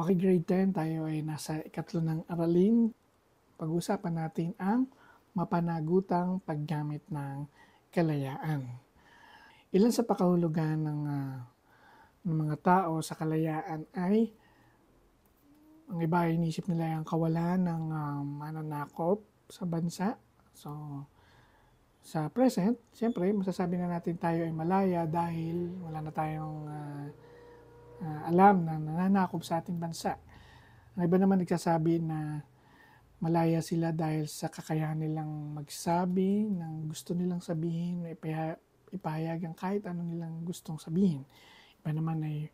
Okay, grade 10 tayo ay nasa ikatlo ng aralin. Pag-uusapan natin ang mapanagutang paggamit ng kalayaan. Ilan sa pakahulugan ng mga tao sa kalayaan ay ang iba ay inisip nila ang kawalan ng mananakop sa bansa. So, sa present, siyempre, masasabi na natin tayo ay malaya dahil wala na tayong alam na nananakop sa ating bansa. Ang iba naman nagsasabi na malaya sila dahil sa kakayahan nilang magsabi ng gusto nilang sabihin, ipahayag ang kahit ano nilang gustong sabihin. Iba naman ay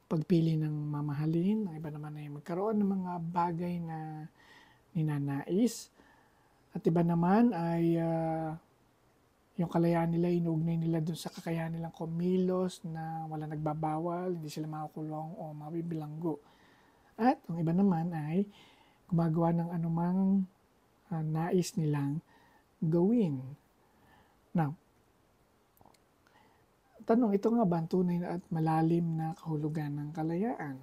pagpili ng mamahalin, ang iba naman ay magkaroon ng mga bagay na ninanais, at iba naman ay yung kalayaan nila, inuugnay nila dun sa kakayahan nilang kumilos na wala nagbabawal, hindi sila makukulong o mabibilanggo. At ang iba naman ay gumagawa ng anumang nais nilang gawin. Now, tanong, ito nga ba ang tunay at malalim na kahulugan ng kalayaan?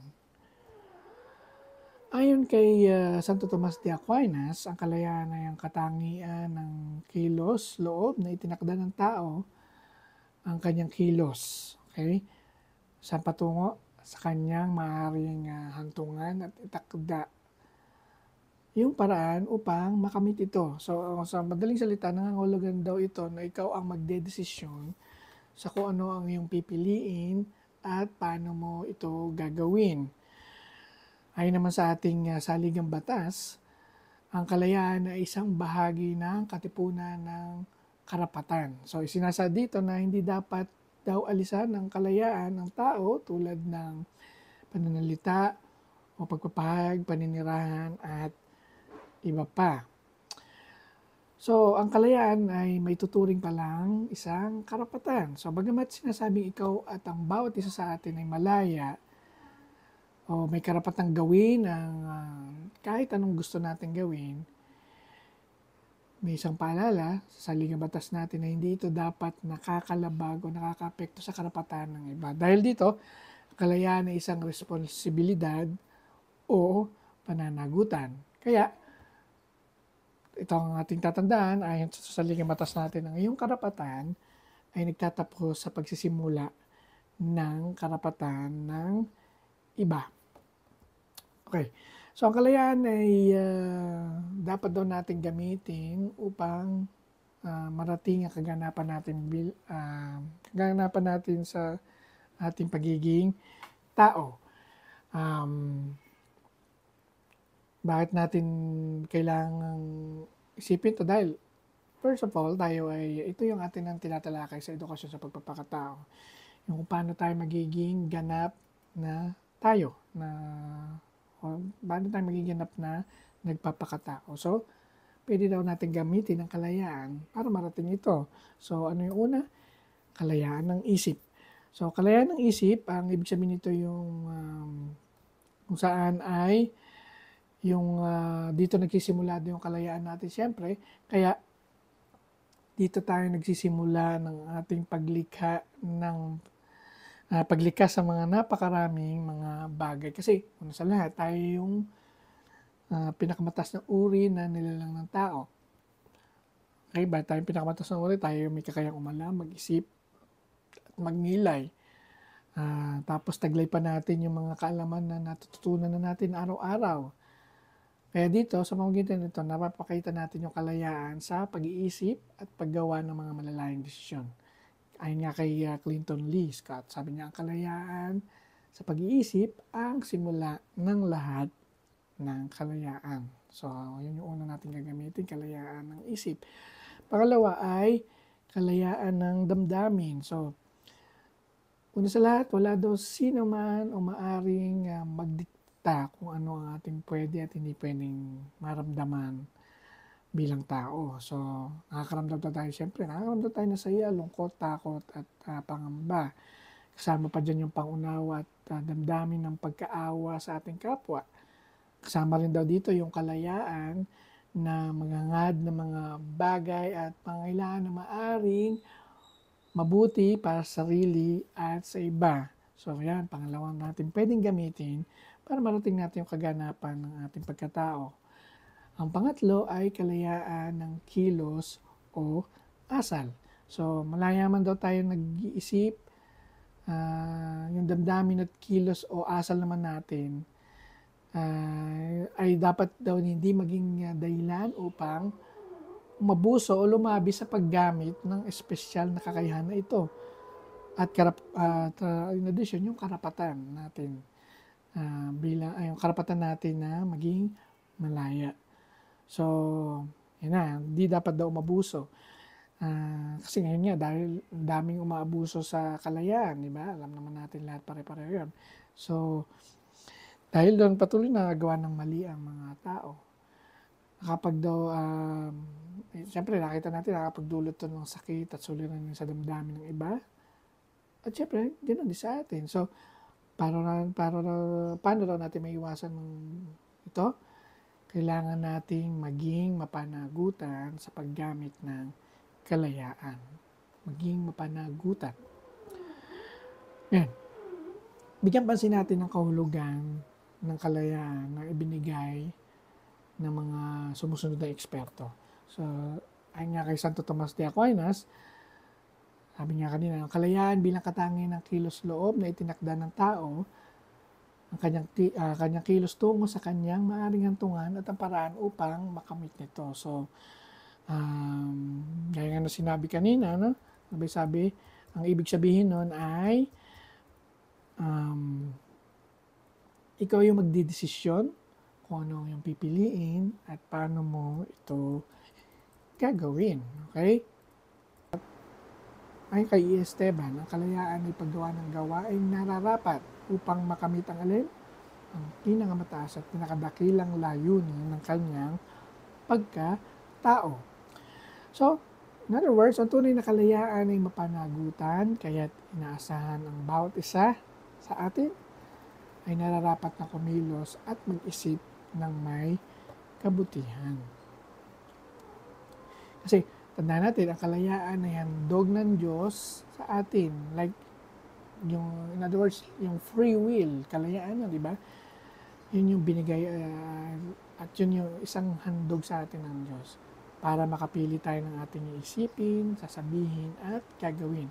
Ayon kay Santo Tomas de Aquinas, ang kalayaan ay ang katangian ng kilos, loob na itinakda ng tao ang kanyang kilos. Okay? Sa patungo sa kanyang maaaring hantungan at itakda yung paraan upang makamit ito. So, sa madaling salita, nangangahulugan daw ito na ikaw ang magdedesisyon sa kung ano ang iyong pipiliin at paano mo ito gagawin. Ayon naman sa ating saligang batas, ang kalayaan ay isang bahagi ng katipunan ng karapatan. So, isinasa dito na hindi dapat daw alisan ng kalayaan ng tao tulad ng pananalita o pagpapahayag, paninirahan at iba pa. So, ang kalayaan ay may tuturing pa lang isang karapatan. So, bagamat sinasabing ikaw at ang bawat isa sa atin ay malaya o may karapatang gawin ang kahit anong gusto natin gawin, may isang paalala sa saligang batas natin na hindi ito dapat nakakalabag o nakakaapekto sa karapatan ng iba. Dahil dito, kalayaan ay isang responsibilidad o pananagutan. Kaya, ito ang ating tatandaan, ayon sa saligang batas natin, ang iyong karapatan ay nagtatapos sa pagsisimula ng karapatan ng iba. Okay. So, ang kalayaan ay dapat daw natin gamitin upang marating ang kaganapan natin sa ating pagiging tao. Bakit natin kailangang isipin ito? Dahil, first of all, ito yung atin ang tinatalakay sa edukasyon sa pagpapakatao. Yung kung paano tayo magiging ganap na tayo, paano tayo magiging ganap na nagpapakatao. So, pwede daw natin gamitin ang kalayaan para marating ito. So, ano yung una? Kalayaan ng isip. So, kalayaan ng isip, ang ibig sabihin nito yung kung saan ay yung dito nagsisimula din yung kalayaan natin siyempre, kaya dito tayo nagsisimula ng ating paglikha sa mga napakaraming mga bagay. Kasi una sa lahat, tayo yung pinakamatas na uri na nilalang ng tao. Okay ba? Tayo yung pinakamatas na uri, tayo yung may kakayang umalam, mag-isip, at magnilay. Tapos taglay pa natin yung mga kaalaman na natututunan na natin araw-araw. Kaya dito, sa pamamagitan nito, napapakita natin yung kalayaan sa pag-iisip at paggawa ng mga malalayang desisyon. Ayon nga kay Clinton Lee Scott, sabi niya, ang kalayaan sa pag-iisip ang simula ng lahat ng kalayaan. So, yun yung una natin gagamitin, kalayaan ng isip. Pangalawa ay kalayaan ng damdamin. So, una sa lahat, wala daw sino man o maaring magdikta kung ano ang ating pwede at hindi pwedeng maramdaman bilang tao. So, nakakaramdam tayo siyempre, nakakaramdam tayo na saya, lungkot, takot at pangamba. Kasama pa dyan yung pangunawa at damdamin ng pagkaawa sa ating kapwa. Kasama rin daw dito yung kalayaan na maghangad ng mga bagay at pangailangan na maaring mabuti para sa sarili at sa iba. So yan, pangalawang natin pwedeng gamitin para marating natin yung kaganapan ng ating pagkatao. Ang pangatlo ay kalayaan ng kilos o asal. So, malayaman daw tayo nag-iisip, yung damdamin at kilos o asal naman natin ay dapat daw hindi maging dahilan upang umabuso o lumabi sa paggamit ng espesyal na kakayahan na ito. At in addition, yung karapatan natin yung karapatan natin na maging malaya. So, yun na, hindi dapat daw umabuso. Kasi ngayon nga, dahil daming umaabuso sa kalayaan, di ba? Alam naman natin lahat pare-pareho yun. So, dahil doon patuloy na nagawa ng mali ang mga tao. Kapag daw, siyempre nakita natin nakapagdulot to ng sakit at suliranin sa damdamin ng iba. At siyempre, ganoon din sa atin. So, paano daw natin maiwasan ito? Kailangan nating maging mapanagutan sa paggamit ng kalayaan. Maging mapanagutan. Yan. Bigyan pansin natin ang kahulugan ng kalayaan na ibinigay ng mga sumusunod na eksperto. So, ayon nga kay Santo Tomas de Aquinas, sabi niya kanina, ang kalayaan bilang katangian ng kilos loob na itinakda ng tao, ang kanyang kilos tungo sa kanyang maaaring hantungan at ang paraan upang makamit nito. So, gaya nga na sinabi kanina, no? Sabi, ang ibig sabihin nun ay ikaw yung magdidesisyon kung ano yung pipiliin at paano mo ito gagawin. Okay? Ay kay Esteban, ang kalayaan ay paggawa ng gawain nararapat upang makamit ang alin? Ang pinakamataas at pinakadakilang layunin ng kanyang pagkatao. So, in other words, ang tunay na kalayaan ay mapanagutan, kaya't inaasahan ang bawat isa sa atin ay nararapat na kumilos at mag-isip ng may kabutihan. Kasi, tandaan natin, ang kalayaan ay handog ng Diyos sa atin. Like, in other words, yung free will, kalayaan yun, di ba? Yun yung binigay at yun yung isang handog sa atin ng Diyos para makapili tayo ng ating iisipin, sasabihin, at gagawin.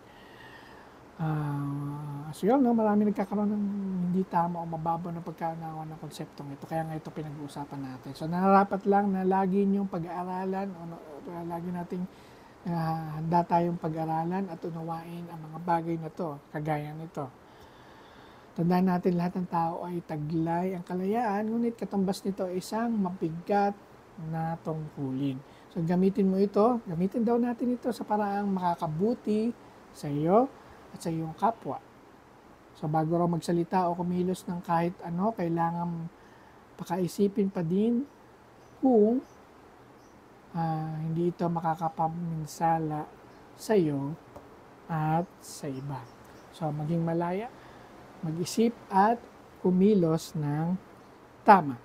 So yun, no, marami nagkakaroon ng hindi tama o mababaw na pagkaunawa ng konseptong ito. Kaya nga ito pinag-uusapan natin. So nararapat lang na lagi niyong pag-aaralan o lagi nating handa tayong pag-aralan at unawain ang mga bagay na to, kagaya nito. Tandaan natin lahat ng tao ay taglay ang kalayaan, ngunit katumbas nito ay isang mabigat na tungkulin. So gamitin mo ito, gamitin daw natin ito sa paraang makakabuti sa iyo at sa iyong kapwa. So bago raw magsalita o kumilos ng kahit ano, kailangan pakaisipin pa din kung hindi ito makakapaminsala sa iyo at sa iba. So maging malaya, mag-isip at kumilos ng tama.